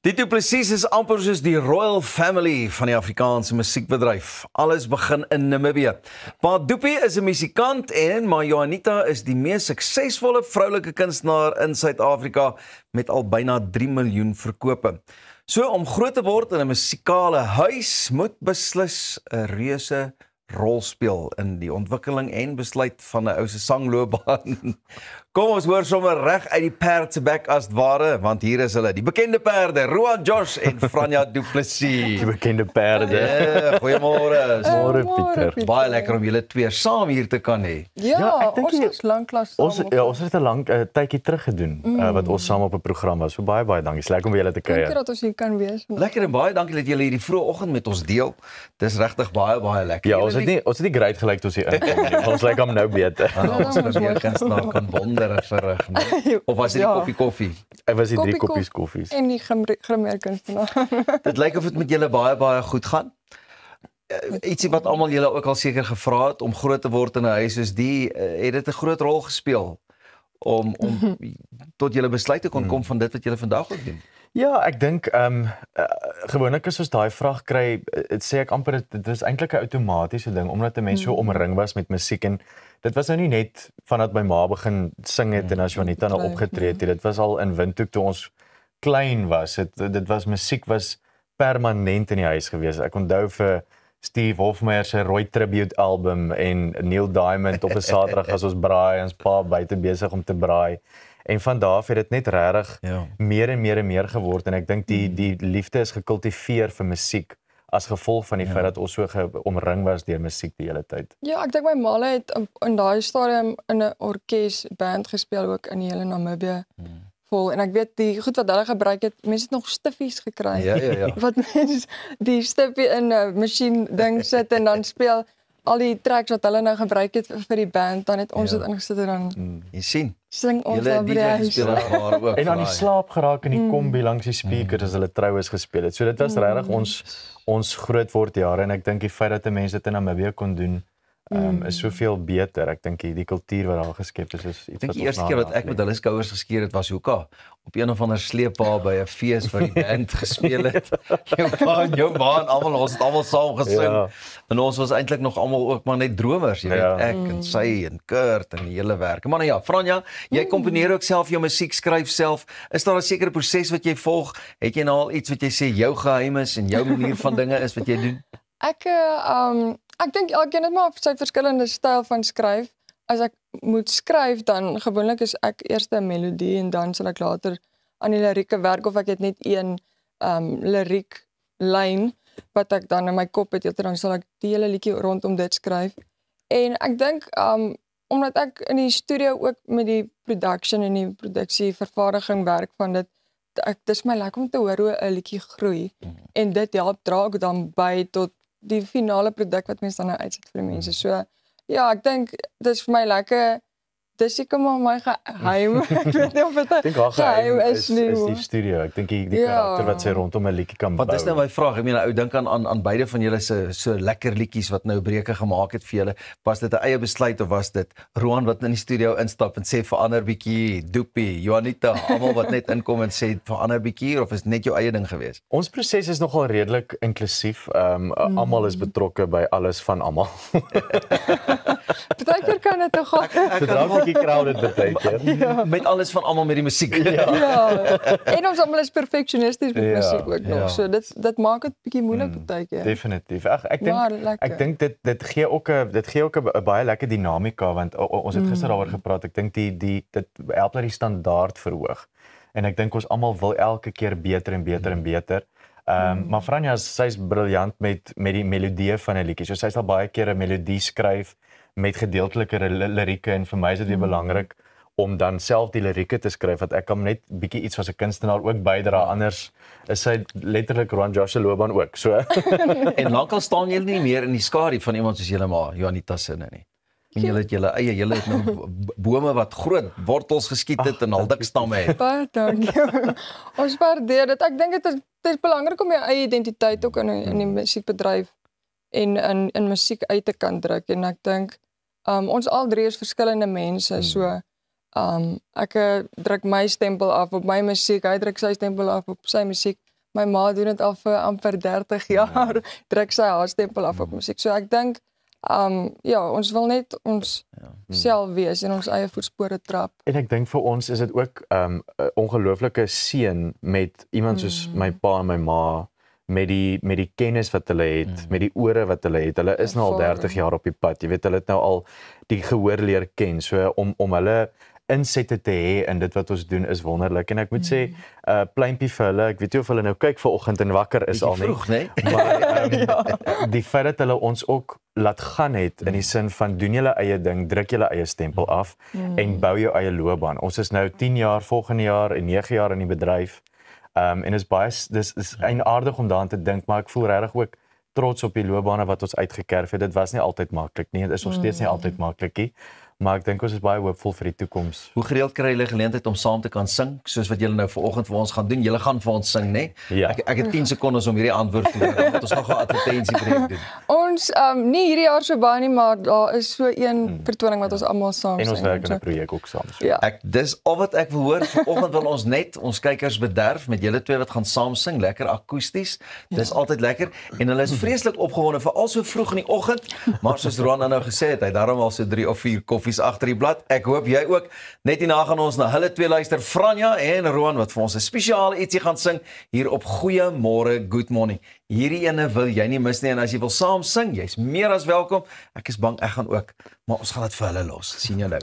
Die Du Plessis is amper soos die royal family van die Afrikaanse musiekbedryf. Alles begin in Namibië. Pa Doopie is 'n musikant en Ma Juanita is die mees suksesvolle vroulike kunstenaar in Suid-Afrika met al byna 3 miljoen verkope. So om groot te word in 'n musikale huis moet beslis 'n reuse rol speel in die ontwikkeling en besluit van 'n ou se sangloopbaan. Kom ons hoor sommer reg uit die perd se bek as ware, want hier is hulle, die bekende perde, Roan Josh en Franja Du Plessis. Die bekende perde. Ja, goeiemôre. Môre Pieter. Baie lekker om julle twee saam hier te kan hê. Ja, ek dink ons is lanklaas Ons het 'n lang tydjie terug gedoen wat ons saam op 'n program was. So baie dankie. Dis lekker om by julle te Dankie kuier. dat ons hier kan wees. Lekker en baie dankie dat julle hierdie vroeë oggend met ons deel. Dis regtig baie lekker. Ja, ons het nie great gelyk toe ons hier inkom nie. Ons lyk hom nou beter. Ons het weer kunstenaar kan wondere verrig. Of was dit die koppie koffie? Ek was die 3 Koppie koppies koffies. En die Grimeer kunstenaar. Dit lyk of dit met julle baie goed gaan. Ietsie wat almal julle ook al seker gevra het om groot te word in 'n huis soos die, het dit 'n groot rol gespeel om tot julle besluit te kon kom van dit wat julle vandag ook doen. Ja, ek dink gewoonlik as ons daai vraag kry, sê ek amper dit is eintlik 'n outomatiese ding omdat 'n mens so omring was met musiek en dit was nou nie net vandat my ma begin sing het en as Juanita nou opgetree het. Dit was al in Windhoek toe ons klein was. Dit was musiek was permanent in die huis gewees. Ek onthou vir Steve Hofmeyer se Rooi Tribute album en Neil Diamond op 'n Saterdag as ons braai, ons pa buite besig om te braai. En van daar af het dit net regtig meer en meer geword en ek dink die liefde is gekultiveer vir musiek as gevolg van die feit dat ons so omring was deur musiek die hele tyd. Ja, ek dink my ma het in daai stadium in 'n orkes band gespeel ook in die hele Namibië vol en ek weet die goed wat hulle gebruik het, mense het nog stiffies gekry. Ja. Wat mense die stiffie in 'n masjien ding sit en dan speel al die tracks wat hulle nou gebruik het vir die band, dan het ons dit ingesit en dan Jy sien. sing ons Julle daar by die DJ huis. gespeel het maar ook. En aan die slaap geraak in die kombi langs die speakers as hulle troues gespeel het. So dit was regtig ons groot word jare en ek dink die feit dat 'n mens dit in Namibië kon doen is soveel beter. Ek dink die kultuur wat daar geskep is iets Ek dink die eerste keer wat ek met hulle skouers geskeer het was hoeka op een of ander sleepwa by 'n fees waar die band gespeel het. jou ma en almal ons het almal saam gesing. Ja. En ons was eintlik nog almal ook maar net dromers, jy weet, ek en sy en Kurt en die hele werk. Maar nou ja, Franja, jy komponeer ook self jou musiek, skryf self. Is daar 'n sekere proses wat jy volg? Het jy nou al iets wat jy sê jou geheim is en jou manier van dinge is wat jy doen? Ek dink elkeen het maar sy verskillende styl van skryf. As ek moet skryf dan gewoonlik is ek eers 'n melodie en dan sal ek later aan die lirieke werk of ek het net een liriek lyn wat ek dan in my kop het, dan sal ek die hele liedjie rondom dit skryf. En ek dink omdat ek in die studio ook met die production en die produksie vervaardiging werk van dit, dis my lekker om te hoor hoe 'n liedjie groei en dit help dra ook dan by tot die finale produk wat mense dan nou uitsit vir die mense. So ja, ek dink dis vir my lekker. Dis seker maar my geheim. Ek weet nie of dit geheim is nie. Is die studio. Ek dink die karakter wat sy rondom 'n liedjie kan bou. Wat is nou my vraag? Ek meen ou dink aan beide van julle so lekker liedjies wat nou breuke gemaak het vir julle. Was dit 'n eie besluit of was dit Roan wat in die studio instap en sê verander bietjie, Doopie, Juanita, almal wat net inkom en sê verander bietjie of is dit net jou eie ding geweest? Ons proses is nogal redelik inklusief. Almal is betrokke by alles van almal. Partykeer kan dit tog gaan. Crowded partykeer. Met alles van almal met die musiek. Ja. En ons almal is perfeksionisties met musiek ook nog. So dit maak dit bietjie moeilik partykeer. Definitief. Ek dink dit gee ook 'n baie lekker dinamika want ons het gister daaroor gepraat. Ek dink dit help dat die standaard verhoog. En ek dink ons almal wil elke keer beter en beter. Maar Franja, sy's briljant met die melodieë van 'n liedjie. So sy sal baie keer 'n melodie skryf met gedeeltelike lirieke en vir my is dit weer belangrik om dan self die lirieke te skryf wat ek kan net bietjie iets as 'n kunstenaar ook bydra, anders is sy letterlik Roan Josh se loopbaan ook. So en lankal staan julle nie meer in die skadu van iemand soos julle ma Juanita se nie. En julle het julle eie, julle het nou bome wat groot wortels geskiet het en al dik stamme het. Baie dankie. Ons waardeer dit. Ek dink dit is belangrik om jou eie identiteit ook in die musiekbedryf en in musiek uit te kan druk en ek dink ons al drie is verskillende mense, so ek druk my stempel af op my musiek, hy druk sy stempel af op sy musiek, my ma doen dit al vir amper 30 jaar, druk sy haar stempel af op musiek. So ek dink ja, ons wil net ons self wees en ons eie voetspore trap. En ek dink vir ons is dit ook 'n ongelooflike seën met iemand soos my pa en my ma met die kennis wat hulle het, met die ore wat hulle het. Hulle is nou al 30 jaar op die pad. Jy weet, hulle het nou al die gehoor leer ken. So om hulle insette te hê in dit wat ons doen is wonderlik. En ek moet sê, pleintjie vir hulle, ek weet nie of hulle nou kyk vanoggend en wakker is al nie. Vroeg, nee? Maar die feit dat hulle ons ook laat gaan het in die sin van doen julle eie ding, druk julle eie stempel af en bou jou eie loopbaan. Ons is nou 10 jaar volgende jaar en 9 jaar in die bedryf. En is baie dis eienaardig om daaraan te dink, maar ek voel regtig ook trots op die loopbane wat ons uitgekerf het. Dit was nie altyd maklik nie. Dit is nog steeds nie altyd maklik nie. Maar ek dink ons is baie hoopvol vir die toekoms. Hoe gereeld kry julle geleentheid om saam te kan sing, soos wat julle nou vanoggend vir ons gaan doen? Julle gaan vir ons sing, né? Ja. Ek het 10 sekondes om hierdie antwoord te gee, want ons gaan gou advertensie breek doen. Ons nie hierdie jaar so baie nie, maar daar is so een vertoning wat ons almal saam En ons sing. werk in 'n projek ook saam. So. Ja. Dis al wat ek wil hoor. Vanoggend wil ons net ons kykers bederf met julle twee wat gaan saam sing, lekker akoesties. Dis altyd lekker en hulle is vreeslik opgewonde veral so vroeg in die oggend, maar soos Roan nou gesê het, hy daarom al so 3 of 4 koffies agter die blad. Ek hoop jy ook. Net hierna gaan ons na hulle twee luister, Franja en Roan wat vir ons 'n spesiale ietsie gaan sing hier op Goeiemôre Good Morning. Hierdie ene wil jy nie mis nie en as jy wil saam sing, jy's meer as welkom. Ek is bang ek gaan ook, maar ons gaan dit vir hulle los. Sien jou nou.